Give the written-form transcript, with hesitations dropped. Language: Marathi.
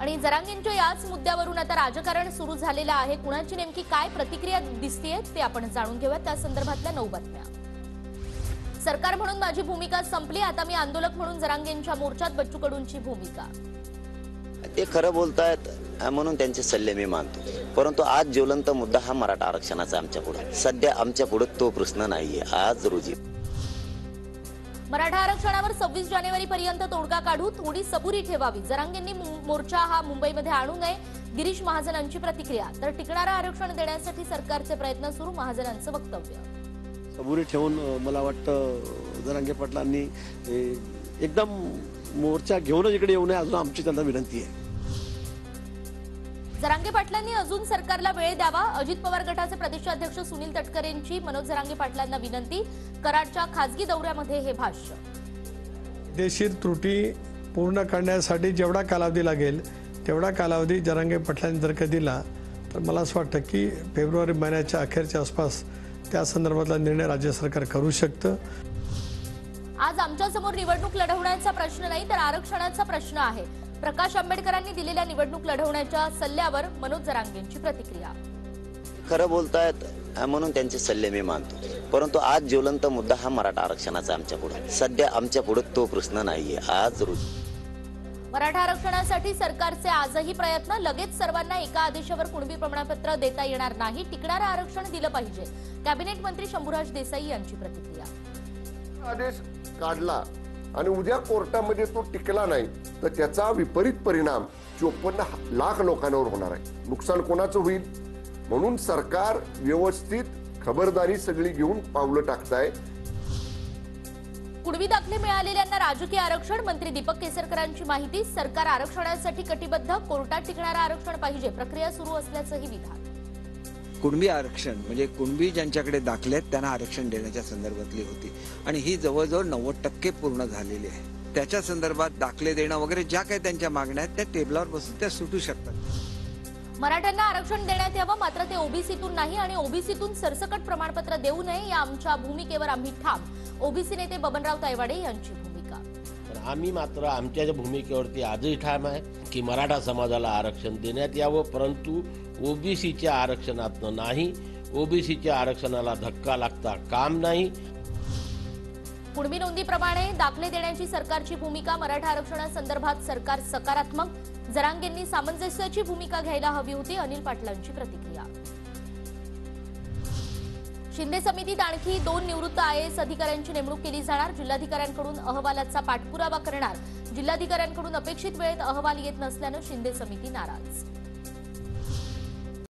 आणि जरांगेंच्या याच मुद्द्यावरून आता राजकारण सुरू झालेलं आहे। कुणाची नेमकी काय प्रतिक्रिया दिसतेय ते आपण जाणून घेऊया। त्या संदर्भातल्या 9 बातम्या। सरकार म्हणून माझी भूमिका संपली, आता मी आंदोलक म्हणून जरांगेंच्या मोर्चात बच्चू कडूंची भूमिका। ते खरं बोलतायत म्हणून त्यांचे सल्ले मी मानतो, परंतु आज ज्वलंत मुद्दा हा मराठा आरक्षणाचा आमच्या पुढे। सध्या आमच्या पुढे तो प्रश्न नाहीये। आज रोजी मराठा आरक्षणावर 26 जानेवारी पर्यंत तोडगा काढू, थोडी सबुरी ठेवावी। जरांगेंनी मोर्चा हा मुंबईमध्ये आणू नये, गिरीश महाजनांची प्रतिक्रिया। तर टिकणारं आरक्षण देण्यासाठी सरकारचे प्रयत्न सुरू, महाजनांचं वक्तव्य। सबुरी ठेवून मला वाटतं जरांगे पाटलांनी एकदम मोर्चा घेऊनच इकडे येऊ नये, अजून आमची त्यांना विनंती आहे। जरांगे पाटलांनी अजून सरकारला वेळ द्यावा, अजित पवार गटाचे प्रदेशाध्यक्ष सुनील तटकरेंची मनोज जरांगे पाटलांना विनंती। कराडच्या खासगी दौऱ्यामध्ये हे भाष्य। कायदेशीर त्रुटी पूर्ण करण्यासाठी जेवढा कालावधी लागेल तेवढा कालावधी जरांगे पाटलांनी जर का दिला तर मला असं वाटतं की फेब्रुवारी महिन्याच्या अखेरच्या आसपास त्या संदर्भातला निर्णय राज्य सरकार करू शकतं। आज आमच्या समोर निवडणूक लढवण्याचा प्रश्न नाही तर आरक्षणाचा प्रश्न आहे। प्रकाश आंबेडकरांनी दिलेल्या निवडणूक लढवण्याच्या सल्ल्यावर मनोज जरांगेंची प्रतिक्रिया। खरं बोलतायत म्हणून त्यांचे सल्ले मी मानतो, परंतु आज ज्वलंत मुद्दा हा मराठा आरक्षणाचा आमच्या पुढे। सध्या आमच्या पुढे तो प्रश्न नाहीये। आज रोजी मराठा आरक्षणासाठी सरकारचे आजही प्रयत्न, लगेच सर्वांना एका आदेशावर कुणबी प्रमाणपत्र देता येणार नाही, टिकणारं आरक्षण दिलं पाहिजे। कॅबिनेट मंत्री शंभूराज देसाई यांची प्रतिक्रिया। आदेश काढला आणि उद्या कोर्टामध्ये तो टिकला नाही तर त्याचा विपरीत परिणाम 54 लाख लोकांवर होणार आहे। नुकसान कोणाचं होईल, म्हणून सरकार व्यवस्थित खबरदारी सगळी घेऊन पावलं टाकताय। कुणबी दाखले मिळालेल्यांना राजकीय आरक्षण, मंत्री दीपक केसरकरांची माहिती। सरकार आरक्षणासाठी कटिबद्ध, कोर्टात टिकणारं आरक्षण पाहिजे, प्रक्रिया सुरू असल्याचंही विधान। कुणबी आरक्षण म्हणजे कुणबी ज्यांच्याकडे दाखले आहेत त्यांना आरक्षण देण्याच्या संदर्भातली होती आणि ही जवळजवळ 90% पूर्ण झालेली आहे। त्याच्या संदर्भात दाखले देणं वगैरे ज्या काही त्यांच्या मागण्या आहेत त्या टेबलावर बसून त्या सुटू शकतात। मराठ्यांना आरक्षण देण्यात यावं, मात्र ते ओबीसीतून नाही आणि ओबीसीतून सरसकट प्रमाणपत्र देऊ नये, या आमच्या भूमिकेवर आम्ही ठाम। ओबीसी नेते बबनराव तायवाडे यांची भूमिका। आम्ही मात्र आमच्या भूमिकेवरती आजही ठाम आहे की मराठा समाजाला आरक्षण देण्यात यावं, परंतु ओबीसीच्या आरक्षणातनं नाही। ओबीसीच्या आरक्षणाला धक्का लागता काम नाही। कुणबी नोंदीप्रमाणे दाखले देण्याची सरकारची भूमिका, मराठा आरक्षणासंदर्भात सरकार सकारात्मक। जरांगेंनी सामंजस्याची भूमिका घ्यायला हवी होती, अनिल पाटलांची प्रतिक्रिया। शिंदे समितीत आणखी 2 निवृत्त आयएएस अधिकाऱ्यांची नेमणूक केली जाणार, जिल्हाधिकाऱ्यांकडून अहवालाचा पाठपुरावा करणार। जिल्हाधिकाऱ्यांकडून अपेक्षित वेळेत अहवाल येत नसल्यानं शिंदे समिती नाराज।